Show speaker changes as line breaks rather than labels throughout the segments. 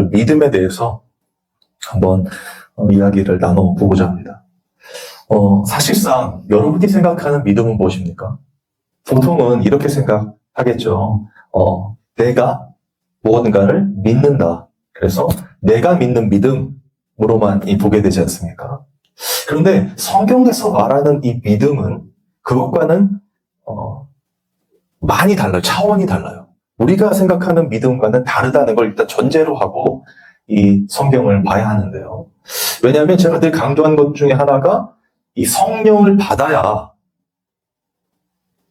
생각하는 믿음에 대해서 한번 이야기를 나눠보고자 합니다. 사실상 여러분이 생각하는 믿음은 무엇입니까? 보통은 이렇게 생각하겠죠. 내가 무언가를 믿는다. 그래서 내가 믿는 믿음으로만 보게 되지 않습니까? 그런데 성경에서 말하는 이 믿음은 그것과는 많이 달라요. 차원이 달라요. 우리가 생각하는 믿음과는 다르다는 걸 일단 전제로 하고 이 성경을 봐야 하는데요. 왜냐하면 제가 늘 강조한 것 중에 하나가 이 성령을 받아야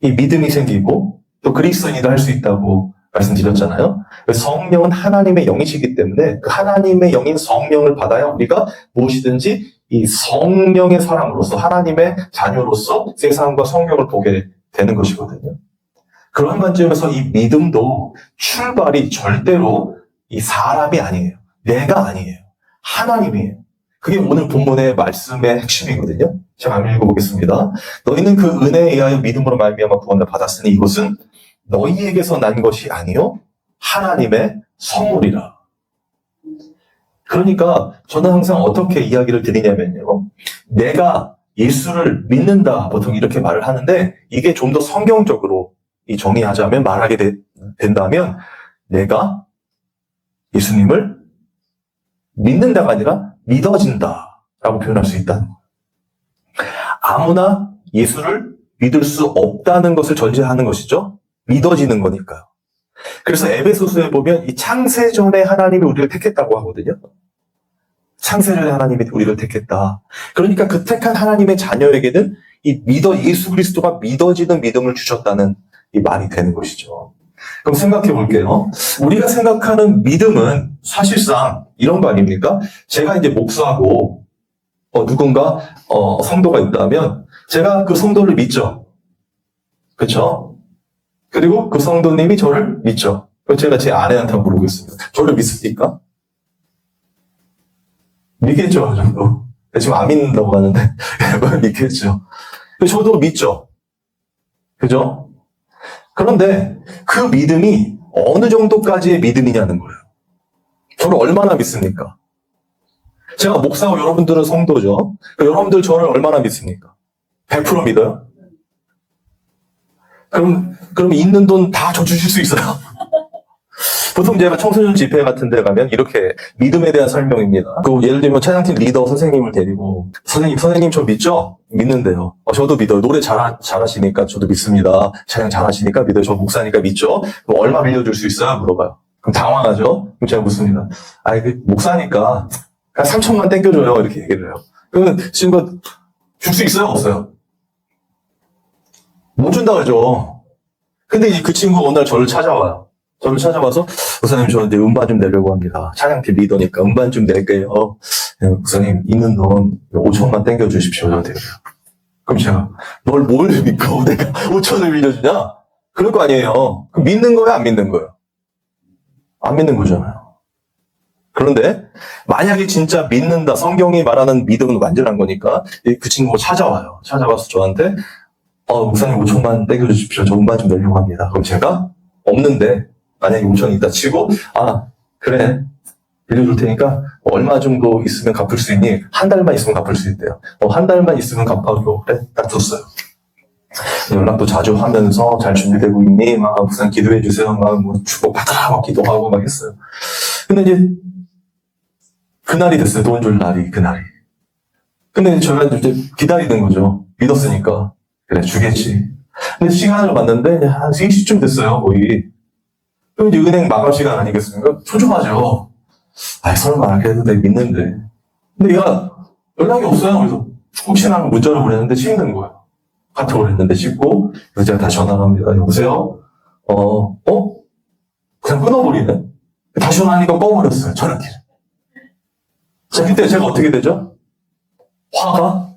이 믿음이 생기고 또 그리스도인이라 할 수 있다고 말씀드렸잖아요. 성령은 하나님의 영이시기 때문에 그 하나님의 영인 성령을 받아야 우리가 무엇이든지 이 성령의 사람으로서 하나님의 자녀로서 세상과 성령을 보게 되는 것이거든요. 그런 관점에서 이 믿음도 출발이 절대로 이 사람이 아니에요. 내가 아니에요. 하나님이에요. 그게 오늘 본문의 말씀의 핵심이거든요. 제가 한번 읽어보겠습니다. 너희는 그 은혜에 의하여 믿음으로 말미암아 구원을 받았으니 이것은 너희에게서 난 것이 아니요 하나님의 선물이라. 그러니까 저는 항상 어떻게 이야기를 드리냐면요. 내가 예수를 믿는다 보통 이렇게 말을 하는데 이게 좀 더 성경적으로 정의하자면 말하게 된다면 내가 예수님을 믿는다가 아니라 믿어진다라고 표현할 수 있다는 거예요. 아무나 예수를 믿을 수 없다는 것을 전제하는 것이죠. 믿어지는 거니까요. 그래서 에베소서에 보면 이 창세전에 하나님이 우리를 택했다고 하거든요. 창세전에 하나님이 우리를 택했다. 그러니까 그 택한 하나님의 자녀에게는 예수 그리스도가 믿어지는 믿음을 주셨다는 이 말이 되는 것이죠. 그럼 생각해 볼게요. 우리가 생각하는 믿음은 사실상 이런 거 아닙니까? 제가 이제 목사하고 누군가 성도가 있다면 제가 그 성도를 믿죠. 그렇죠? 그리고 그 성도님이 저를 믿죠. 제가 제 아내한테 물어보겠습니다. 저를 믿습니까? 믿겠죠, 저도. 지금 안 믿는다고 하는데 믿겠죠. 저도 믿죠. 그죠? 그런데 그 믿음이 어느 정도까지의 믿음이냐는 거예요. 저를 얼마나 믿습니까? 제가 목사고 여러분들은 성도죠. 여러분들 저를 얼마나 믿습니까? 100% 믿어요? 그럼 있는 돈 다 저 주실 수 있어요? 보통 제가 청소년 집회 같은 데 가면 이렇게 믿음에 대한 설명입니다. 예를 들면 찬양팀 리더 선생님을 데리고 선생님 저 믿죠? 믿는데요. 저도 믿어요. 노래 잘하시니까 저도 믿습니다. 찬양 잘하시니까 믿어요. 저 목사니까 믿죠? 그럼 얼마 빌려줄 수 있어요? 물어봐요. 그럼 당황하죠? 그럼 제가 묻습니다. 목사니까 그냥 3천만 땡겨줘요. 이렇게 얘기를 해요. 그러면 지금 줄 수 있어요? 없어요? 못 준다 그러죠. 근데 이제 그 친구가 어느 날 저를 찾아와요. 저를 찾아와서 목사님 저 이제 음반 좀 내려고 합니다. 찬양팀 리더니까 음반 좀 낼게요. 목사님 있는 돈 5천만 땡겨주십시오. 저한테 그래요. 그럼 제가 뭘 믿고 내가 5천을 빌려주냐? 그럴 거 아니에요. 그럼 믿는 거예요? 안 믿는 거예요? 안 믿는 거잖아요. 그런데 만약에 진짜 믿는다. 성경이 말하는 믿음은 완전한 거니까 그 친구가 찾아와요. 찾아와서 저한테 목사님 5천만 땡겨주십시오. 저 음반 좀 내려고 합니다. 그럼 제가 없는데 만약에 5천이 있다 치고 그래 빌려줄 테니까 얼마 정도 있으면 갚을 수 있니? 한 달만 있으면 갚을 수 있대요. 한 달만 있으면 갚아줘. 그래 딱 줬어요. 연락도 자주 하면서 잘 준비되고 있니? 목사님 기도해 주세요. 축복받으라 막 기도하고 막 했어요. 근데 이제 그날이 됐어요. 돈 줄 날이 그날이. 근데 제가 이제 기다리는 거죠. 믿었으니까 그래 주겠지. 근데 시간을 봤는데 한 3시쯤 됐어요 거의. 그럼 이제 은행 마감 시간 아니겠습니까? 초조하죠. 설마 그래도 내가 믿는데. 근데 얘가 연락이 없어요. 그래서 혹시나 문자를 보냈는데 씹는 거예요. 카톡을 했는데 씹고 그래서 제가 다시 전화를 합니다. 여보세요? 그냥 끊어버리네. 다시 전화하니까 꺼버렸어요. 전화기를. 자, 그때 제가 어떻게 되죠? 화가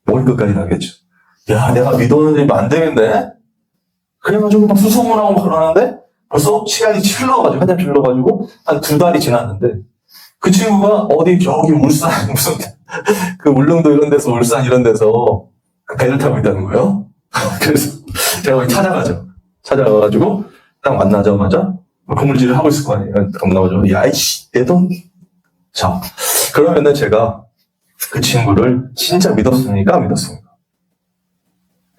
머리끝까지 나겠죠. 야, 내가 믿었는데 안 되겠네? 그래가지고 막 수소문하고 그러는데 벌써 시간이 한참 흘러가지고 한 2달이 지났는데 그 친구가 어디 저기 울산 무슨 그 울릉도 이런 데서 울산 이런 데서 그 배를 타고 있다는 거예요. 그래서 제가 거기 찾아가죠. 찾아가가지고 딱 만나자마자 건물질을 하고 있을 거 아니에요. 안 나오죠. 야이씨, 내 돈. 자, 그러면은 제가 그 친구를 진짜 믿었습니까? 안 믿었습니까?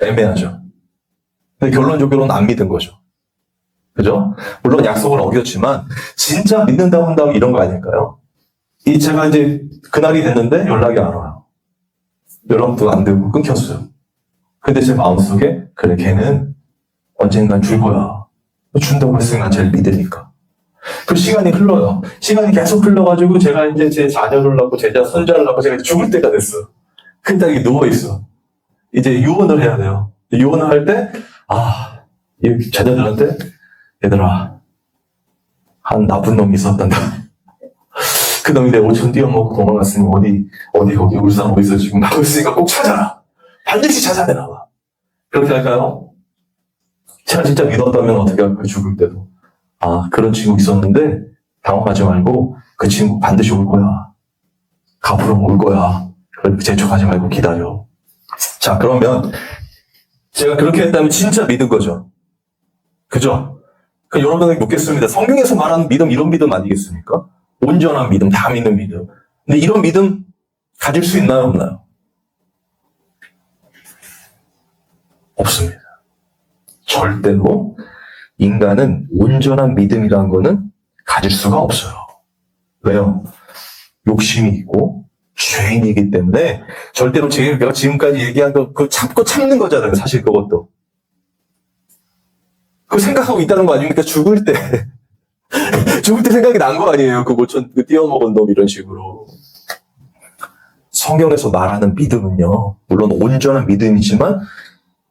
애매하죠. 근데 결론적으로는 안 믿은 거죠. 그죠? 물론 약속을 어겼지만, 진짜 믿는다고 한다면 이런 거 아닐까요? 제가 이제 그날이 됐는데 연락이 안 와요. 연락도 안 되고 끊겼어요. 근데 제 마음속에, 그래, 걔는 언젠간 줄 거야. 준다고 했으니까 제일 믿으니까. 그 시간이 흘러요. 시간이 계속 흘러가지고 제가 이제 제 자녀를 낳고 제자 손자를 낳고 제가 죽을 때가 됐어. 근데 이게 누워있어. 이제 유언을 해야 돼요. 유언을 할 때, 이 자녀들한테, 얘들아, 한 나쁜 놈이 있었단다. 그 놈이 내 5천 띄어먹고 도망갔으니 거기 울산 어디서 지금 나고 있으니까 꼭 찾아라. 반드시 찾아내라. 그렇게 할까요? 제가 진짜 믿었다면 어떻게 할까요? 죽을 때도. 그런 친구 있었는데 당황하지 말고 그 친구 반드시 올 거야. 갚으러 올 거야. 그러니까 재촉하지 말고 기다려. 자, 그러면 제가 그렇게 했다면 진짜 믿은 거죠. 그죠? 여러분에게 묻겠습니다. 성경에서 말하는 믿음, 이런 믿음 아니겠습니까? 온전한 믿음, 다 믿는 믿음. 근데 이런 믿음 가질 수 있나요, 없나요? 없습니다. 절대로 인간은 온전한 믿음이라는 거는 가질 수가 없어요. 왜요? 욕심이 있고 죄인이기 때문에 절대로 제가 지금까지 얘기한 거 그거 참는 거잖아요. 사실 그것도. 그거 생각하고 있다는 거 아닙니까? 죽을 때 생각이 난 거 아니에요. 그 5천 띄어먹은 놈 이런 식으로. 성경에서 말하는 믿음은요, 물론 온전한 믿음이지만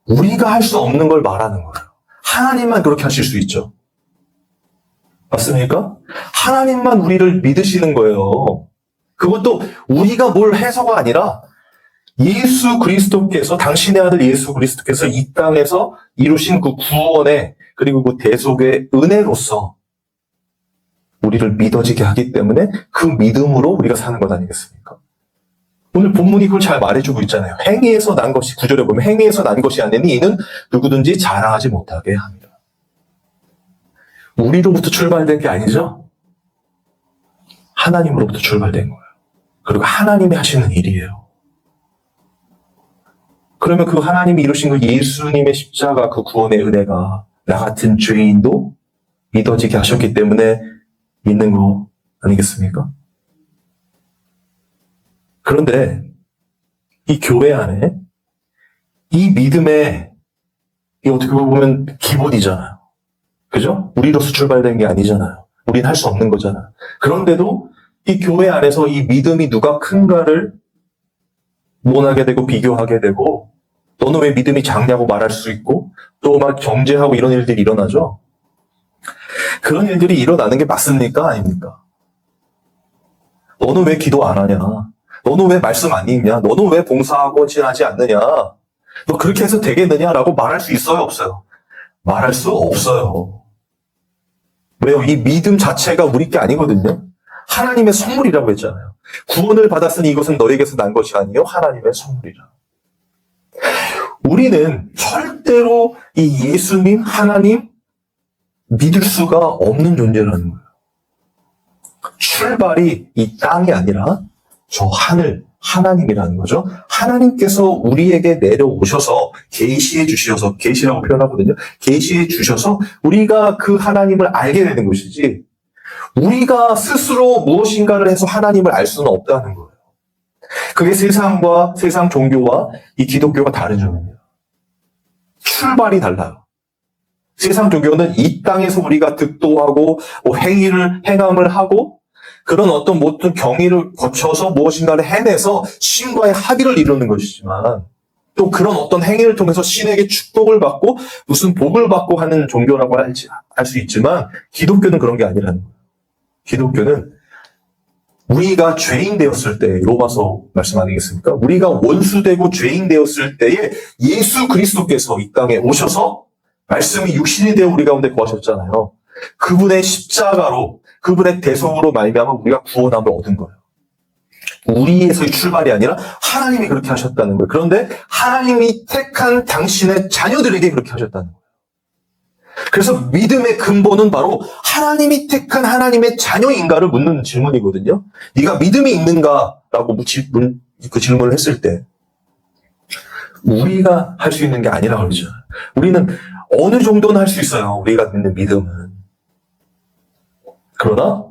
우리가 할 수 없는 걸 말하는 거예요. 하나님만 그렇게 하실 수 있죠. 맞습니까? 하나님만 우리를 믿으시는 거예요. 그것도 우리가 뭘 해서가 아니라 예수 그리스도께서, 당신의 아들 예수 그리스도께서 이 땅에서 이루신 그 구원의, 그리고 그 대속의 은혜로서 우리를 믿어지게 하기 때문에 그 믿음으로 우리가 사는 것 아니겠습니까? 오늘 본문이 그걸 잘 말해주고 있잖아요. 행위에서 난 것이, 9절에 보면 행위에서 난 것이 아니니 이는 누구든지 자랑하지 못하게 합니다. 우리로부터 출발된 게 아니죠? 하나님으로부터 출발된 거예요. 그리고 하나님이 하시는 일이에요. 그러면 그 하나님이 이루신 그 예수님의 십자가, 그 구원의 은혜가 나 같은 죄인도 믿어지게 하셨기 때문에 믿는 거 아니겠습니까? 그런데 이 교회 안에 이 믿음의, 이 어떻게 보면 기본이잖아요. 그죠? 우리로서 출발된 게 아니잖아요. 우린 할 수 없는 거잖아요. 그런데도 이 교회 안에서 이 믿음이 누가 큰가를 논하게 되고 비교하게 되고, 너는 왜 믿음이 작냐고 말할 수 있고, 또 막 경제하고 이런 일들이 일어나죠. 그런 일들이 일어나는 게 맞습니까? 아닙니까? 너는 왜 기도 안 하냐? 너는 왜 말씀 안 읽냐? 너는 왜 봉사하고 헌신하지 않느냐? 너 그렇게 해서 되겠느냐라고 말할 수 있어요, 없어요? 말할 수 없어요. 왜요? 이 믿음 자체가 우리 게 아니거든요. 하나님의 선물이라고 했잖아요. 구원을 받았으니 이것은 너에게서 난 것이 아니요 하나님의 선물이라. 우리는 절대로 이 예수님, 하나님 믿을 수가 없는 존재라는 거예요. 출발이 이 땅이 아니라 저 하늘, 하나님이라는 거죠. 하나님께서 우리에게 내려오셔서 계시해 주셔서, 계시라고 표현하거든요. 계시해 주셔서 우리가 그 하나님을 알게 되는 것이지, 우리가 스스로 무엇인가를 해서 하나님을 알 수는 없다는 거예요. 그게 세상과, 세상 종교와 이 기독교가 다른 점입니다. 출발이 달라요. 세상 종교는 이 땅에서 우리가 득도하고 행함을 하고 그런 어떤 모든 경위를 거쳐서 무엇인가를 해내서 신과의 합의를 이루는 것이지만, 또 그런 어떤 행위를 통해서 신에게 축복을 받고 무슨 복을 받고 하는 종교라고 할 수 있지만, 기독교는 그런 게 아니라는 거예요. 기독교는 우리가 죄인 되었을 때, 로마서 말씀 아니겠습니까? 우리가 원수되고 죄인 되었을 때에 예수 그리스도께서 이 땅에 오셔서 말씀이 육신이 되어 우리 가운데 거하셨잖아요. 그분의 십자가로, 그분의 대속으로 말미암아 우리가 구원함을 얻은 거예요. 우리에서의 출발이 아니라 하나님이 그렇게 하셨다는 거예요. 그런데 하나님이 택한 당신의 자녀들에게 그렇게 하셨다는 거예요. 그래서 믿음의 근본은 바로 하나님이 택한 하나님의 자녀인가를 묻는 질문이거든요. 네가 믿음이 있는가라고 그 질문을 했을 때 우리가 할 수 있는 게 아니라고 그러죠. 우리는 어느 정도는 할 수 있어요. 우리가 믿는 믿음은. 그러나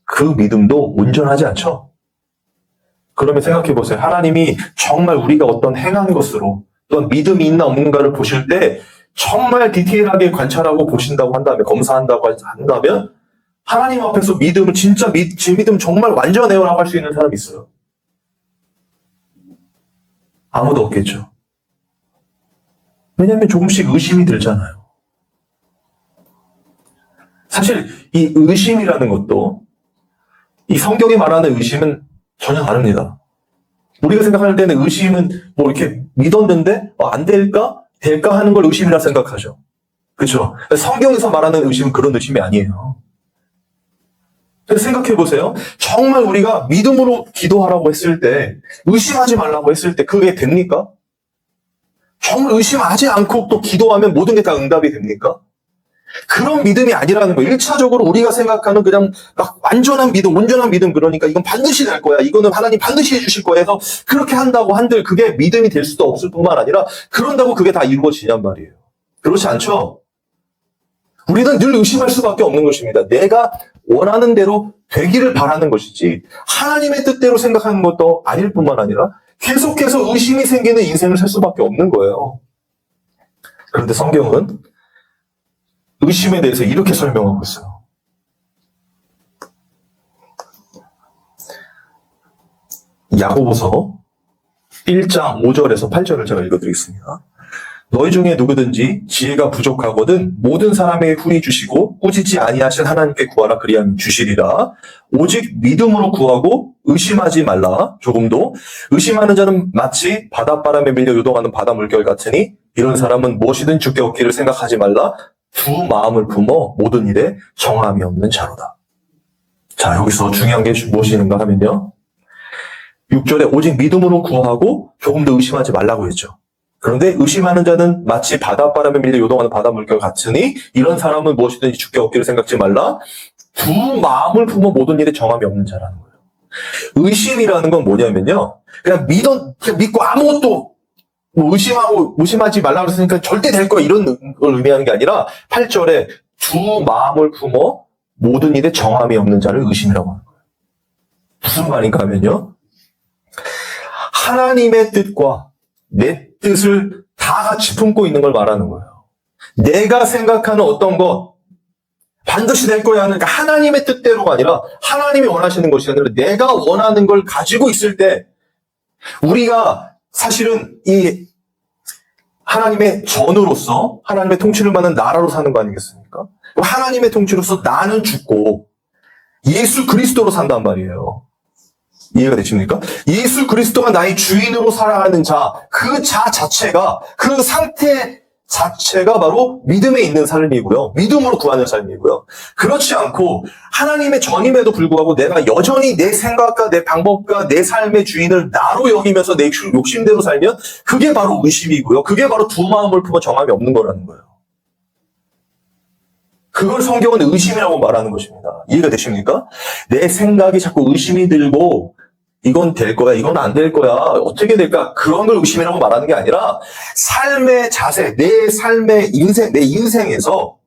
그 믿음도 온전하지 않죠. 그러면 생각해 보세요. 하나님이 정말 우리가 어떤 행한 것으로 또는 믿음이 있나 없는가를 보실 때 정말 디테일하게 관찰하고 보신다고 한다면, 검사한다고 한다면 하나님 앞에서 믿음을 진짜 제 믿음 정말 완전해요라고 할 수 있는 사람이 있어요? 아무도 없겠죠. 왜냐하면 조금씩 의심이 들잖아요. 사실 이 의심이라는 것도 이 성경이 말하는 의심은 전혀 다릅니다. 우리가 생각할 때는 의심은 뭐 이렇게 믿었는데 안 될까 하는 걸 의심이라 생각하죠. 그렇죠? 성경에서 말하는 의심은 그런 의심이 아니에요. 그래서 생각해 보세요. 정말 우리가 믿음으로 기도하라고 했을 때, 의심하지 말라고 했을 때 그게 됩니까? 정말 의심하지 않고 또 기도하면 모든 게 다 응답이 됩니까? 그런 믿음이 아니라는 거예요. 1차적으로 우리가 생각하는 그냥 막 완전한 믿음, 온전한 믿음, 그러니까 이건 반드시 될 거야. 이거는 하나님 반드시 해주실 거야 해서 그렇게 한다고 한들 그게 믿음이 될 수도 없을 뿐만 아니라 그런다고 그게 다 이루어지냔 말이에요. 그렇지 않죠? 우리는 늘 의심할 수밖에 없는 것입니다. 내가 원하는 대로 되기를 바라는 것이지 하나님의 뜻대로 생각하는 것도 아닐 뿐만 아니라 계속해서 의심이 생기는 인생을 살 수밖에 없는 거예요. 그런데 성경은 의심에 대해서 이렇게 설명하고 있어요. 야고보서 1장 5절에서 8절을 제가 읽어드리겠습니다. 너희 중에 누구든지 지혜가 부족하거든 모든 사람에게 후히 주시고 꾸짖지 아니하신 하나님께 구하라 그리하면 주시리라. 오직 믿음으로 구하고 의심하지 말라. 조금도 의심하는 자는 마치 바닷바람에 밀려 요동하는 바다 물결 같으니 이런 사람은 무엇이든 주께 얻기를 생각하지 말라. 두 마음을 품어 모든 일에 정함이 없는 자로다. 자, 여기서 중요한 게 무엇인가 하면요. 6절에 오직 믿음으로 구하고 조금도 의심하지 말라고 했죠. 그런데 의심하는 자는 마치 바닷바람에 밀려 요동하는 바다 물결 같으니 이런 사람은 무엇이든지 주께 얻기를 생각지 말라. 두 마음을 품어 모든 일에 정함이 없는 자라는 거예요. 의심이라는 건 뭐냐면요. 그냥 믿고 아무것도 의심하지 말라고 했으니까 절대 될 거야 이런 걸 의미하는 게 아니라 8절에 두 마음을 품어 모든 일에 정함이 없는 자를 의심이라고 하는 거예요. 무슨 말인가 하면요. 하나님의 뜻과 내 뜻을 다 같이 품고 있는 걸 말하는 거예요. 내가 생각하는 어떤 것 반드시 될 거야 하는, 그러니까 하나님의 뜻대로가 아니라 하나님이 원하시는 것이 아니라 내가 원하는 걸 가지고 있을 때 우리가 사실은 이 하나님의 전으로서 하나님의 통치를 받는 나라로 사는 거 아니겠습니까? 하나님의 통치로서 나는 죽고 예수 그리스도로 산단 말이에요. 이해가 되십니까? 예수 그리스도가 나의 주인으로 살아가는 자, 그 자 자체가, 그 상태 자체가 바로 믿음에 있는 삶이고요. 믿음으로 구하는 삶이고요. 그렇지 않고 하나님의 전임에도 불구하고 내가 여전히 내 생각과 내 방법과 내 삶의 주인을 나로 여기면서 내 욕심대로 살면 그게 바로 의심이고요. 그게 바로 두 마음을 품어 정함이 없는 거라는 거예요. 그걸 성경은 의심이라고 말하는 것입니다. 이해가 되십니까? 내 생각이 자꾸 의심이 들고 이건 될 거야, 이건 안 될 거야, 어떻게 될까? 그런 걸 의심이라고 말하는 게 아니라 삶의 자세, 내 삶의 인생, 내 인생에서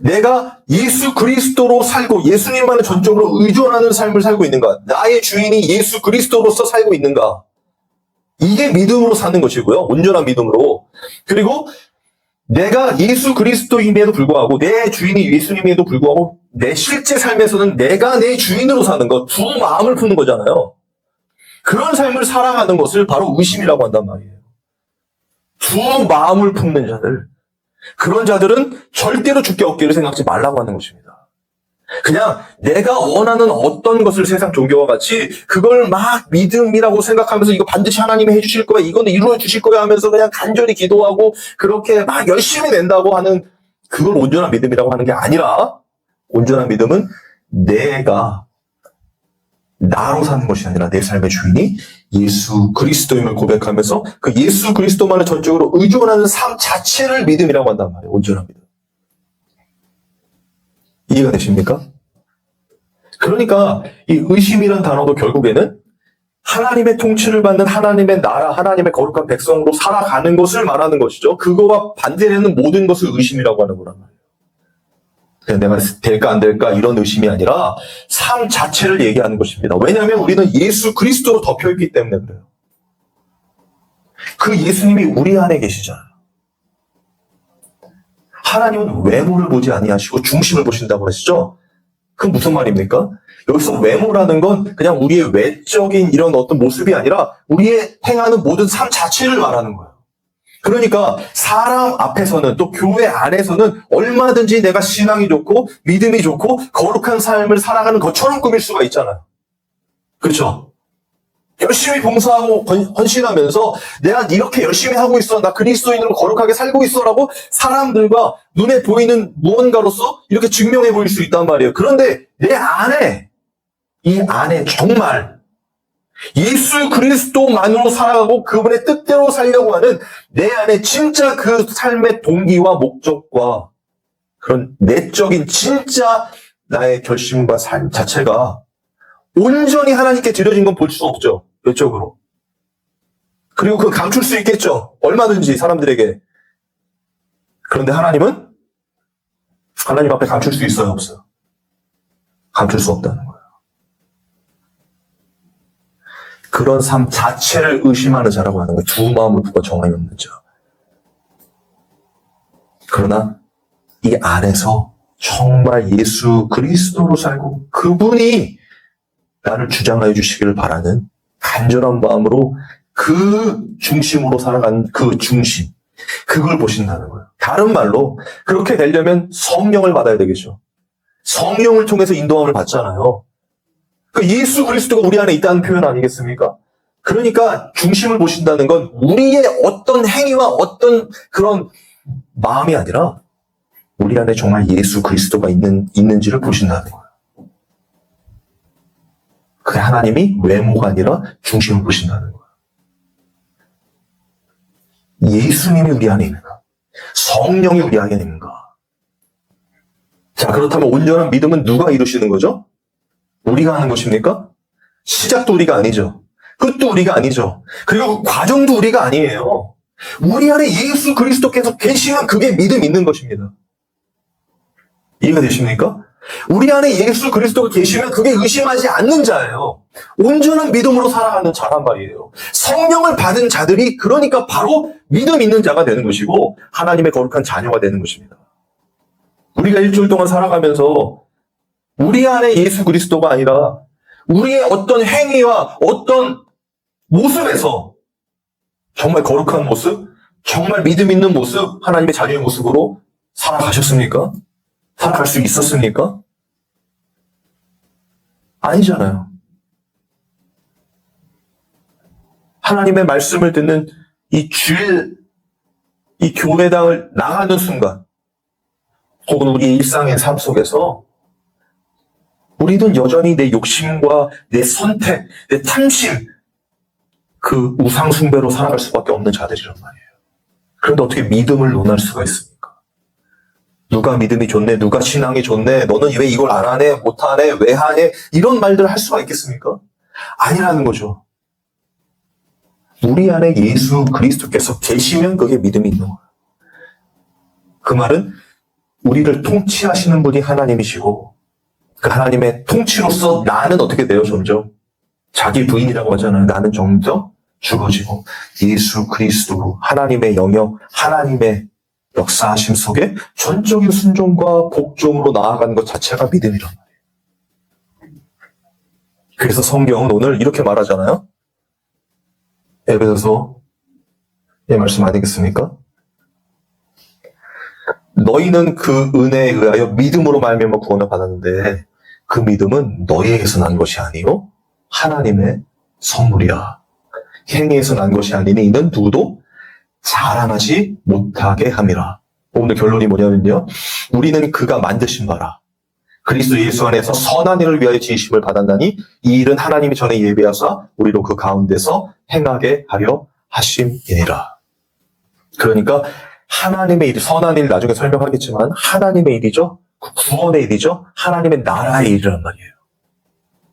내가 예수 그리스도로 살고 예수님만을 전적으로 의존하는 삶을 살고 있는가? 나의 주인이 예수 그리스도로서 살고 있는가? 이게 믿음으로 사는 것이고요. 온전한 믿음으로. 그리고 내가 예수 그리스도임에도 불구하고 내 주인이 예수님에도 불구하고 내 실제 삶에서는 내가 내 주인으로 사는 것, 두 마음을 푸는 거잖아요. 그런 삶을 살아가는 것을 바로 의심이라고 한단 말이에요. 두 마음을 품는 자들, 그런 자들은 절대로 주께 얻기를 생각지 말라고 하는 것입니다. 그냥 내가 원하는 어떤 것을 세상 종교와 같이 그걸 막 믿음이라고 생각하면서 이거 반드시 하나님이 해주실 거야, 이거는 이루어 주실 거야 하면서 그냥 간절히 기도하고 그렇게 막 열심히 낸다고 하는 그걸 온전한 믿음이라고 하는 게 아니라, 온전한 믿음은 내가 나로 사는 것이 아니라 내 삶의 주인이 예수 그리스도임을 고백하면서 그 예수 그리스도만을 전적으로 의존하는 삶 자체를 믿음이라고 한단 말이에요. 온전한 믿음. 이해가 되십니까? 그러니까 이 의심이라는 단어도 결국에는 하나님의 통치를 받는 하나님의 나라, 하나님의 거룩한 백성으로 살아가는 것을 말하는 것이죠. 그거와 반대되는 모든 것을 의심이라고 하는 거란 말이에요. 그냥 내가 될까 안 될까 이런 의심이 아니라 삶 자체를 얘기하는 것입니다. 왜냐하면 우리는 예수 그리스도로 덮여있기 때문에 그래요. 그 예수님이 우리 안에 계시잖아요. 하나님은 외모를 보지 아니하시고 중심을 보신다고 하시죠? 그건 무슨 말입니까? 여기서 외모라는 건 그냥 우리의 외적인 이런 어떤 모습이 아니라 우리의 행하는 모든 삶 자체를 말하는 거예요. 그러니까 사람 앞에서는 또 교회 안에서는 얼마든지 내가 신앙이 좋고 믿음이 좋고 거룩한 삶을 살아가는 것처럼 꾸밀 수가 있잖아요. 그렇죠? 열심히 봉사하고 헌신하면서 내가 이렇게 열심히 하고 있어, 나 그리스도인으로 거룩하게 살고 있어라고 사람들과 눈에 보이는 무언가로서 이렇게 증명해 보일 수 있단 말이에요. 그런데 내 안에, 이 안에 정말 예수 그리스도만으로 살아가고 그분의 뜻대로 살려고 하는 내 안에 진짜 그 삶의 동기와 목적과 그런 내적인 진짜 나의 결심과 삶 자체가 온전히 하나님께 드려진 건 볼 수 없죠. 외적으로. 그리고 그거 감출 수 있겠죠. 얼마든지 사람들에게. 그런데 하나님은 하나님 앞에 감출 수 있어요, 없어요? 감출 수 없다는 거예요. 그런 삶 자체를 의심하는 자라고 하는 거예요. 두 마음을 두고 정함이 없는 자. 그러나 이 안에서 정말 예수 그리스도로 살고 그분이 나를 주장하여 주시기를 바라는 간절한 마음으로 그 중심으로 살아가는 그 중심, 그걸 보신다는 거예요. 다른 말로 그렇게 되려면 성령을 받아야 되겠죠. 성령을 통해서 인도함을 받잖아요. 그 예수 그리스도가 우리 안에 있다는 표현 아니겠습니까? 그러니까 중심을 보신다는 건 우리의 어떤 행위와 어떤 그런 마음이 아니라 우리 안에 정말 예수 그리스도가 있는지를 보신다는 거예요. 그 하나님이 외모가 아니라 중심을 보신다는 거예요. 예수님이 우리 안에 있는가? 성령이 우리 안에 있는가? 자, 그렇다면 온전한 믿음은 누가 이루시는 거죠? 우리가 하는 것입니까? 시작도 우리가 아니죠. 끝도 우리가 아니죠. 그리고 그 과정도 우리가 아니에요. 우리 안에 예수 그리스도께서 계시면 그게 믿음 있는 것입니다. 이해가 되십니까? 우리 안에 예수 그리스도가 계시면 그게 의심하지 않는 자예요. 온전한 믿음으로 살아가는 자란 말이에요. 성령을 받은 자들이 그러니까 바로 믿음 있는 자가 되는 것이고 하나님의 거룩한 자녀가 되는 것입니다. 우리가 일주일 동안 살아가면서 우리 안에 예수 그리스도가 아니라 우리의 어떤 행위와 어떤 모습에서 정말 거룩한 모습, 정말 믿음 있는 모습, 하나님의 자녀의 모습으로 살아가셨습니까? 살아갈 수 있었습니까? 아니잖아요. 하나님의 말씀을 듣는 이 주일, 이 교회당을 나가는 순간, 혹은 우리 일상의 삶 속에서 우리는 여전히 내 욕심과 내 선택, 내 탐심, 그 우상숭배로 살아갈 수밖에 없는 자들이란 말이에요. 그런데 어떻게 믿음을 논할 수가 있습니까? 누가 믿음이 좋네, 누가 신앙이 좋네, 너는 왜 이걸 안 하네, 못 하네, 왜 하네, 이런 말들을 할 수가 있겠습니까? 아니라는 거죠. 우리 안에 예수 그리스도께서 계시면 그게 믿음이 있는 거예요. 그 말은 우리를 통치하시는 분이 하나님이시고 그 하나님의 통치로서 나는 어떻게 돼요? 점점 자기 부인이라고 하잖아요. 나는 점점 죽어지고 예수 그리스도로 하나님의 영역, 하나님의 역사하심 속에 전적인 순종과 복종으로 나아가는 것 자체가 믿음이란 말이에요. 그래서 성경은 오늘 이렇게 말하잖아요. 에베소서의 말씀 아니겠습니까? 너희는 그 은혜에 의하여 믿음으로 말미암아 구원을 받았는데 그 믿음은 너희에게서 난 것이 아니요 하나님의 선물이야. 행위에서 난 것이 아니니 이는 누구도 자랑하지 못하게 함이라. 오늘 결론이 뭐냐면요. 우리는 그가 만드신 바라. 그리스도 예수 안에서 선한 일을 위하여 지으심을 받았나니 이 일은 하나님이 전에 예비하사 우리로 그 가운데서 행하게 하려 하심이니라. 그러니까 하나님의 일, 선한 일 나중에 설명하겠지만 하나님의 일이죠. 구원의 일이죠. 하나님의 나라의 일이란 말이에요.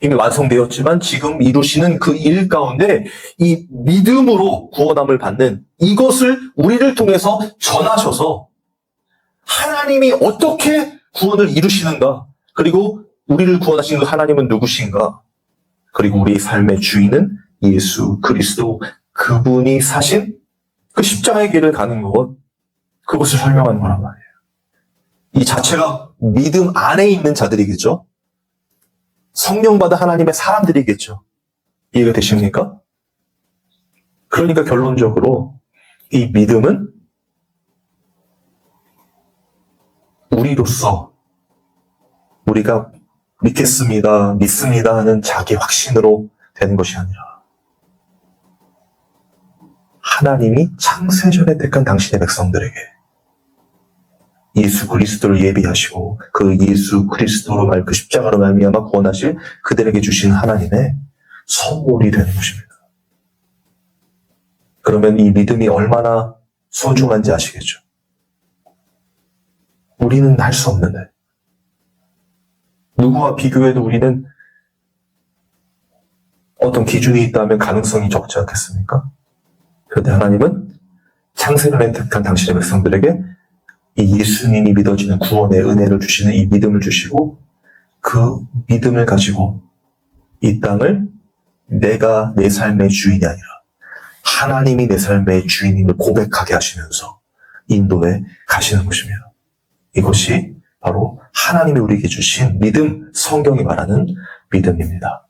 이미 완성되었지만 지금 이루시는 그 일 가운데 이 믿음으로 구원함을 받는 이것을 우리를 통해서 전하셔서 하나님이 어떻게 구원을 이루시는가, 그리고 우리를 구원하신 그 하나님은 누구신가, 그리고 우리의 삶의 주인은 예수 그리스도, 그분이 사신 그 십자가의 길을 가는 것, 그것을 설명하는 거란 말이에요. 이 자체가 믿음 안에 있는 자들이겠죠. 성령 받은 하나님의 사람들이겠죠. 이해가 되십니까? 그러니까 결론적으로 이 믿음은 우리로서 우리가 믿습니다 하는 자기 확신으로 되는 것이 아니라 하나님이 창세전에 택한 당신의 백성들에게 예수 그리스도를 예비하시고 그 예수 그리스도로 말 그 십자가로 말미암아 구원하실 그들에게 주신 하나님의 선물이 되는 것입니다. 그러면 이 믿음이 얼마나 소중한지 아시겠죠? 우리는 할 수 없는데, 누구와 비교해도 우리는 어떤 기준이 있다면 가능성이 적지 않겠습니까? 그런데 하나님은 창세전에 택한 당신의 백성들에게 이 예수님이 믿어지는 구원의 은혜를 주시는 이 믿음을 주시고, 그 믿음을 가지고 이 땅을 내가 내 삶의 주인이 아니라 하나님이 내 삶의 주인임을 고백하게 하시면서 인도해 가시는 것입니다. 이것이 바로 하나님이 우리에게 주신 믿음, 성경이 말하는 믿음입니다.